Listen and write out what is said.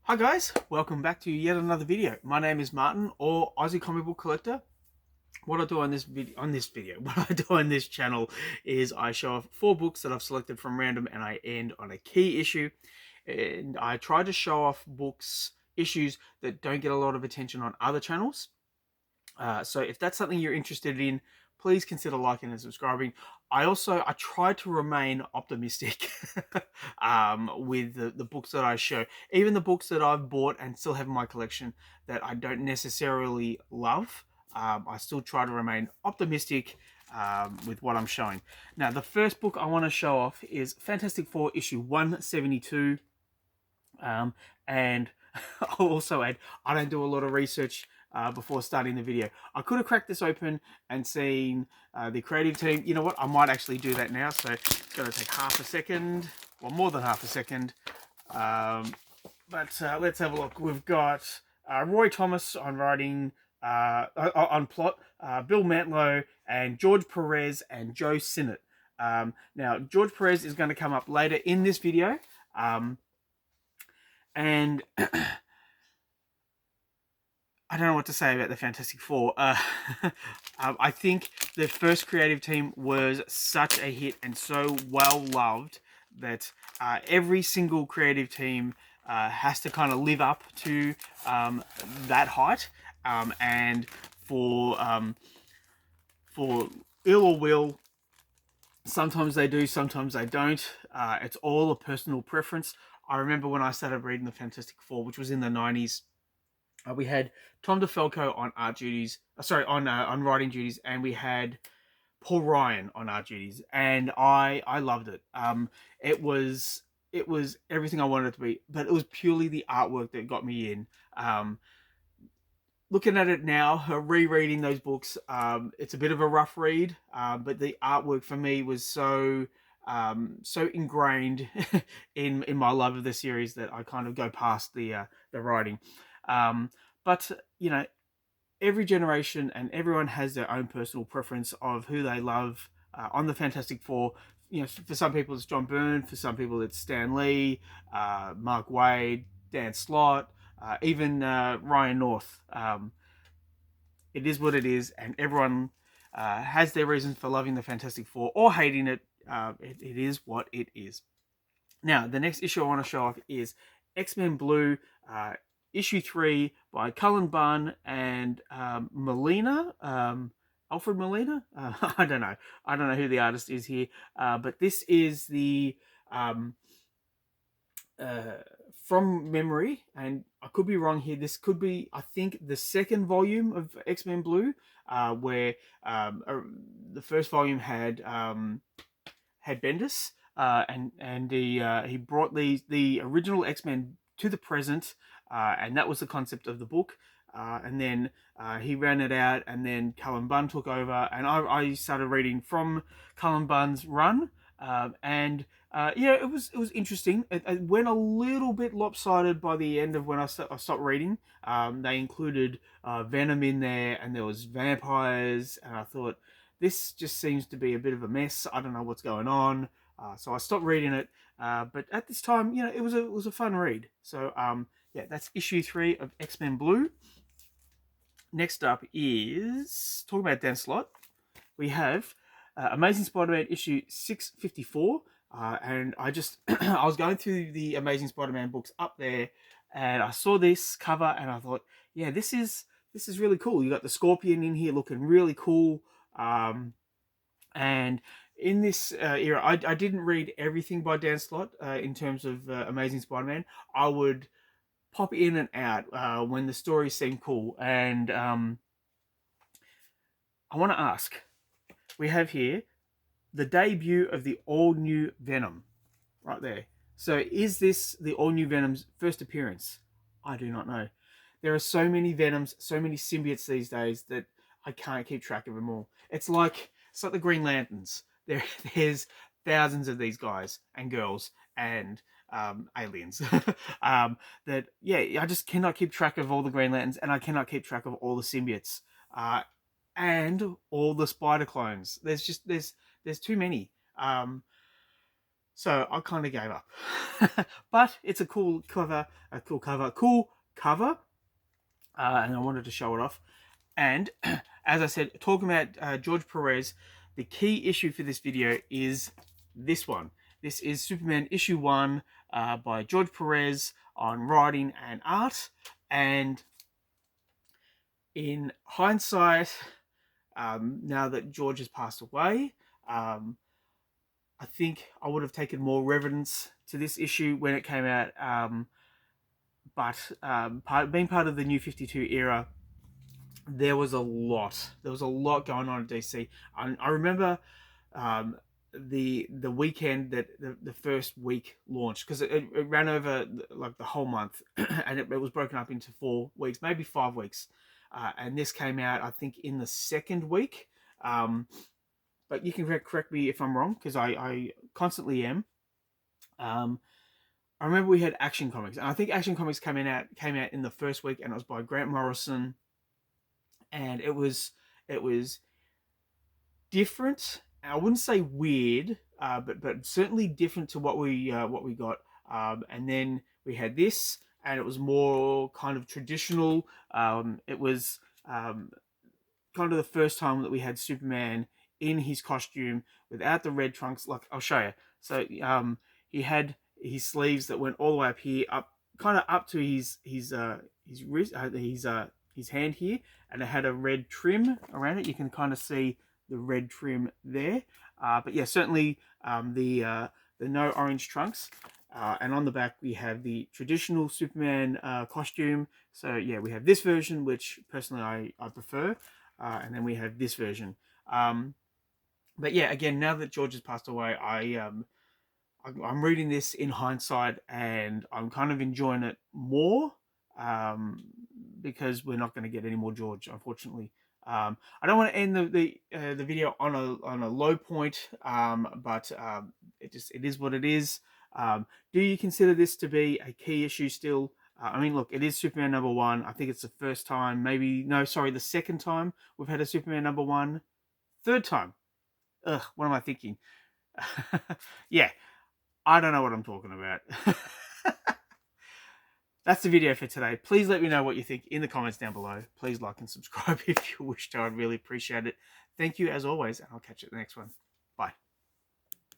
Hi guys, welcome back to yet another video. My name is Martin, or Aussie Comic Book Collector. What I do on this video, what I do on this channel is I show off 4 books that I've selected from random, and I end on a key issue. And I try to show off issues that don't get a lot of attention on other channels. So if that's something you're interested in, please consider liking and subscribing. I try to remain optimistic with the books that I show. Even the books that I've bought and still have in my collection that I don't necessarily love, I still try to remain optimistic with what I'm showing. Now, the first book I want to show off is Fantastic Four issue 172. And I'll also add, I don't do a lot of research before starting the video. I could have cracked this open and seen the creative team. You know what? I might actually do that now. So it's going to take half a second, well, more than half a second. But let's have a look. We've got Roy Thomas on writing, on plot, Bill Mantlo, and George Perez and Joe Sinnott. Now, George Perez is going to come up later in this video. And I don't know what to say about the Fantastic Four. I think the first creative team was such a hit and so well loved that every single creative team has to kind of live up to that height. And for ill or will, sometimes they do, sometimes they don't. It's all a personal preference. I remember when I started reading the Fantastic Four, which was in the 90s, we had Tom DeFalco on art duties, on writing duties, and we had Paul Ryan on art duties, and I loved it. It was everything I wanted it to be, but it was purely the artwork that got me in. Looking at it now, rereading those books, it's a bit of a rough read, but the artwork for me was so ingrained in my love of the series that I kind of go past the writing. But you know, every generation and everyone has their own personal preference of who they love on the Fantastic Four. You know, for some people it's John Byrne, for some people it's Stan Lee, Mark Waid, Dan Slott, even Ryan North. It is what it is, and everyone has their reasons for loving the Fantastic Four or hating it. It is what it is. Now, the next issue I want to show off is X-Men Blue, issue 3 by Cullen Bunn and Molina. Alfred Molina? I don't know. I don't know who the artist is here. But this is the from memory, and I could be wrong here, this could be, I think, the second volume of X-Men Blue, where the first volume had Bendis, and he brought the original X-Men to the present, and that was the concept of the book. And then he ran it out, and then Cullen Bunn took over, and I started reading from Cullen Bunn's run, and yeah, it was interesting. It went a little bit lopsided by the end of when I stopped reading. They included Venom in there, and there was vampires, and I thought, this just seems to be a bit of a mess. I don't know what's going on. So I stopped reading it. But at this time, you know, it was a fun read. So yeah, that's issue 3 of X-Men Blue. Next up is, talking about Dan Slott, we have Amazing Spider-Man issue 654. And I just, I was going through the Amazing Spider-Man books up there, and I saw this cover, and I thought, yeah, this is really cool. You got the Scorpion in here looking really cool. And in this era, I didn't read everything by Dan Slott in terms of Amazing Spider-Man. I would pop in and out when the stories seemed cool. And I want to ask, we have here the debut of the all-new Venom, right there. So is this the all-new Venom's first appearance? I do not know. There are so many Venoms, so many symbiotes these days that I can't keep track of them all. It's like the Green Lanterns. There's thousands of these guys and girls and aliens. That, yeah, I just cannot keep track of all the Green Lanterns, and I cannot keep track of all the symbiotes. And all the spider clones. There's too many. So I kind of gave up. But it's a cool cover, and I wanted to show it off. And as I said, talking about George Perez, the key issue for this video is this one. This is Superman issue 1 by George Perez on writing and art. And in hindsight, now that George has passed away, I think I would have taken more reverence to this issue when it came out. Being part of the New 52 era, there was a lot. There was a lot going on at DC. I remember the weekend that the first week launched, because it ran over like the whole month, and it was broken up into 4 weeks, maybe 5 weeks. And this came out, I think, in the second week. But you can correct me if I'm wrong, because I constantly am. I remember we had Action Comics, and I think Action Comics came out in the first week, and it was by Grant Morrison, and it was different. I wouldn't say weird, but certainly different to what we got. And then we had this, and it was more kind of traditional. It was kind of the first time that we had Superman in his costume without the red trunks. Like, I'll show you. So he had his sleeves that went all the way up here, kind of up to his wrist, his hand here, and it had a red trim around it. You can kind of see the red trim there. But yeah, certainly the no orange trunks. And on the back we have the traditional Superman costume. So yeah, we have this version, which personally I prefer, and then we have this version. But yeah, again, now that George has passed away, I'm reading this in hindsight, and I'm kind of enjoying it more, because we're not going to get any more George, unfortunately. I don't want to end the video on a low point, but it is what it is. Do you consider this to be a key issue still? I mean, look, it is Superman #1. I think it's the first time, the second time we've had a Superman #1. Third time. Ugh, what am I thinking? Yeah, I don't know what I'm talking about. That's the video for today. Please let me know what you think in the comments down below. Please like and subscribe if you wish to. I'd really appreciate it. Thank you as always, and I'll catch you at the next one. Bye.